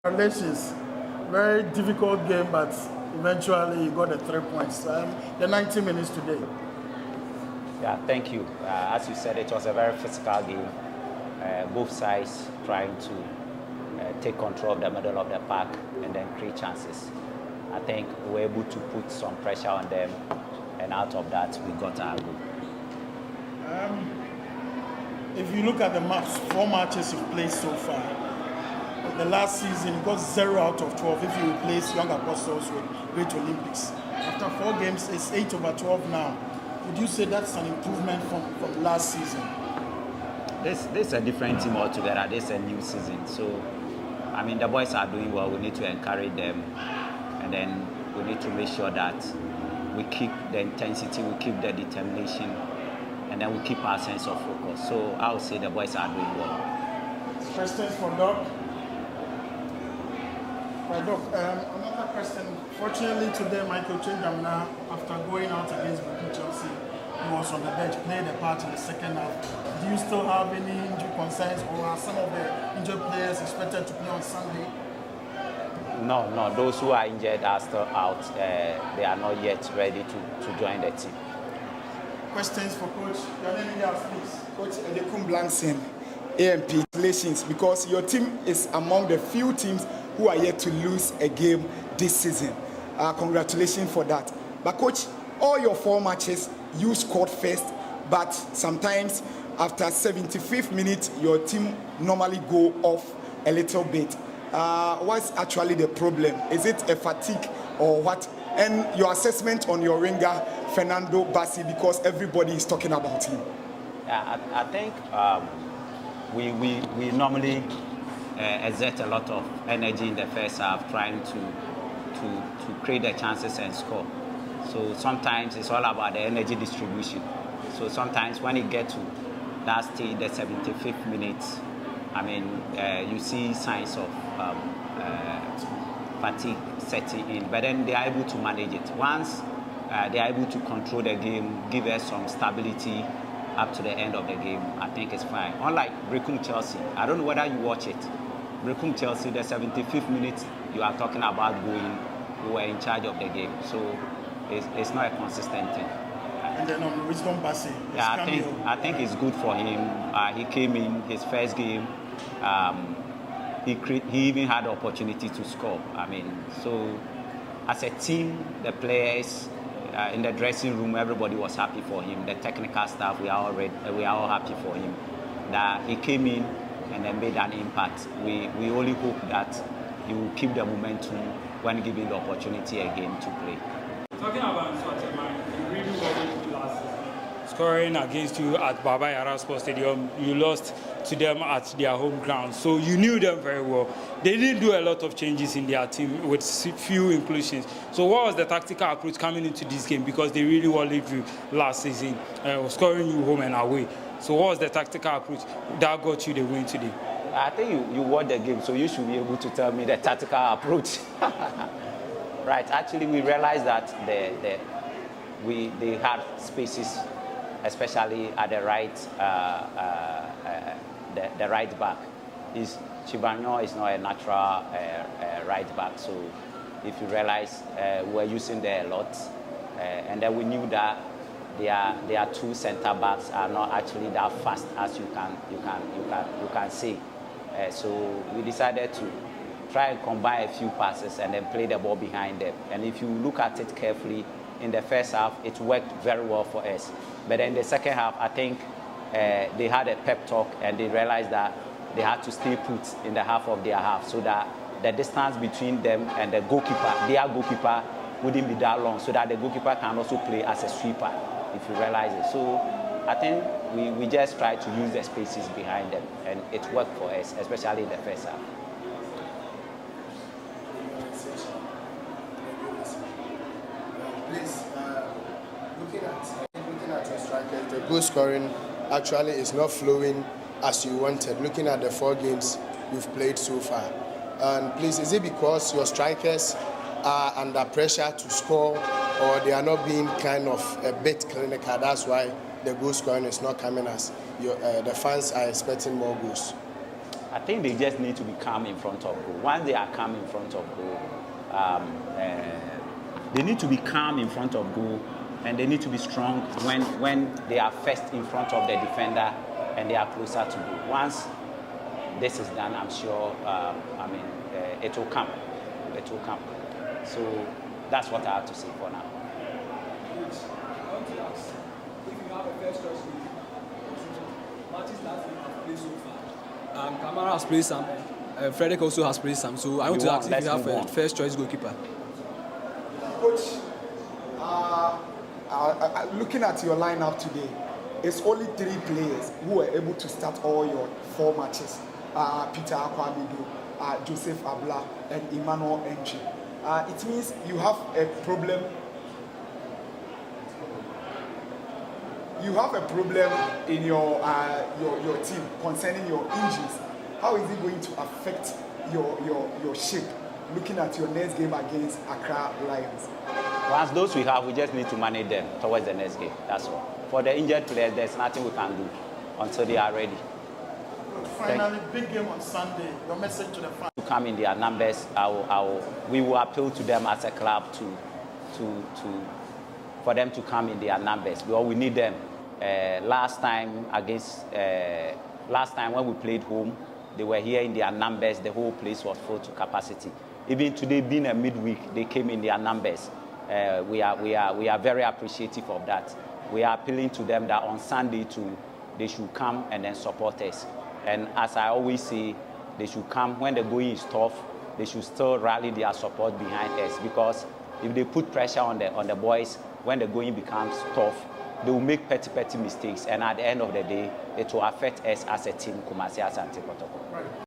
Congratulations. Very difficult game, but eventually you got the 3 points. The 90 minutes today. Yeah, thank you. As you said, it was a very physical game. Both sides trying to take control of the middle of the park and then create chances. I think we were able to put some pressure on them, and out of that, we got our goal. If you look at the maps, 4 matches you've played so far. The last season, you got 0 out of 12 if you replace Young Apostles with Great Olympics. After 4 games, it's 8 over 12 now. Would you say that's an improvement from last season? This is a different team altogether. This is a new season. So, I mean, the boys are doing well. We need to encourage them. And then we need to make sure that we keep the intensity, we keep the determination, and then we keep our sense of focus. So I would say the boys are doing well. Questions for Doc? Right, Doc, another question. Fortunately today, Michael Chengamna, after going out against Chelsea, he was on the bench, played a part in the second half. Do you still have any injury concerns, or are some of the injured players expected to play on Sunday? No. Those who are injured are still out. They are not yet ready to join the team. Questions for Coach? Your name is please. Coach Edekum Blankson, AMP, congratulations, because your team is among the few teams who are yet to lose a game this season. Congratulations for that. But Coach, all your 4 matches, you scored first, but sometimes after 75th minute, your team normally go off a little bit. What's actually the problem? Is it a fatigue or what? And your assessment on your ringer, Fernando Bassi, because everybody is talking about him. Yeah, I think we normally exert a lot of energy in the first half trying to create the chances and score. So sometimes it's all about the energy distribution. So sometimes when it gets to that stage, the 75th minute, I mean, you see signs of fatigue setting in, but then they are able to manage it. Once they are able to control the game, give us some stability up to the end of the game, I think it's fine. Unlike Brecum Chelsea, I don't know whether you watch it. Brecum Chelsea, the 75th minute, you are talking about going, we were in charge of the game. So it's not a consistent thing. And then on Wisdom Bassi. Yeah, I think it's good for him. He came in his first game. He even had the opportunity to score. I mean, so as a team, the players in the dressing room, everybody was happy for him. The technical staff, we are all happy for him. That he came in and then made an impact. We only hope that he will keep the momentum when given the opportunity again to play. Talking about Swatman, you really worried last season. Scoring against you at Baba Yara Sports Stadium, you lost to them at their home ground. So you knew them very well. They didn't do a lot of changes in their team with few inclusions. So what was the tactical approach coming into this game? Because they really worried you last season, scoring you home and away. So what was the tactical approach that got you the win today? I think you watched the game, so you should be able to tell me the tactical approach. Right. Actually, we realized that they had spaces, especially at the right, the right back. Chibanyo is not a natural right back, so if you realize, we were using there a lot, and then we knew that their 2 center backs are not actually that fast as you can see. So we decided to try and combine a few passes and then play the ball behind them. And if you look at it carefully, in the first half, it worked very well for us. But in the second half, I think they had a pep talk and they realized that they had to stay put in the half of their half so that the distance between them and the goalkeeper, their goalkeeper, wouldn't be that long, so that the goalkeeper can also play as a sweeper, if you realize it. So I think we just tried to use the spaces behind them, and it worked for us, especially in the first half. Please, looking at your strikers, the goal scoring actually is not flowing as you wanted. Looking at the 4 games you've played so far, and please, is it because your strikers are under pressure to score, or they are not being kind of a bit clinical? That's why the goal scoring is not coming as the fans are expecting more goals. I think they just need to be calm in front of goal. Once they are calm in front of goal, they need to be calm in front of goal, and they need to be strong when they are first in front of the defender and they are closer to goal. Once this is done, I'm sure, it will come. It will come. So that's what I have to say for now. I want to ask if you have a first choice matches that you have played so far. Kamara has played some. Frederick also has played some. So I want to ask if you have a first choice goalkeeper. Coach, looking at your lineup today, it's only 3 players who were able to start all your 4 matches. Peter Akwamidu, Joseph Abla, and Emmanuel Entry. It means you have a problem. You have a problem in your team concerning your injuries. How is it going to affect your shape? Looking at your next game against Accra Lions. Once those we have, we just need to manage them towards the next game. That's all. For the injured players, there's nothing we can do until they are ready. Finally, big game on Sunday. Your message to the fans. To come in their numbers, we will appeal to them as a club for them to come in their numbers because we need them. Last time when we played home, they were here in their numbers. The whole place was full to capacity. Even today, being a midweek, they came in their numbers. We are very appreciative of that. We are appealing to them that on Sunday they should come and then support us. And as I always say, they should come when the going is tough. They should still rally their support behind us because if they put pressure on the boys, when the going becomes tough, they will make petty mistakes. And at the end of the day, it will affect us as a team, Kumasi Asante Kotoko. Right.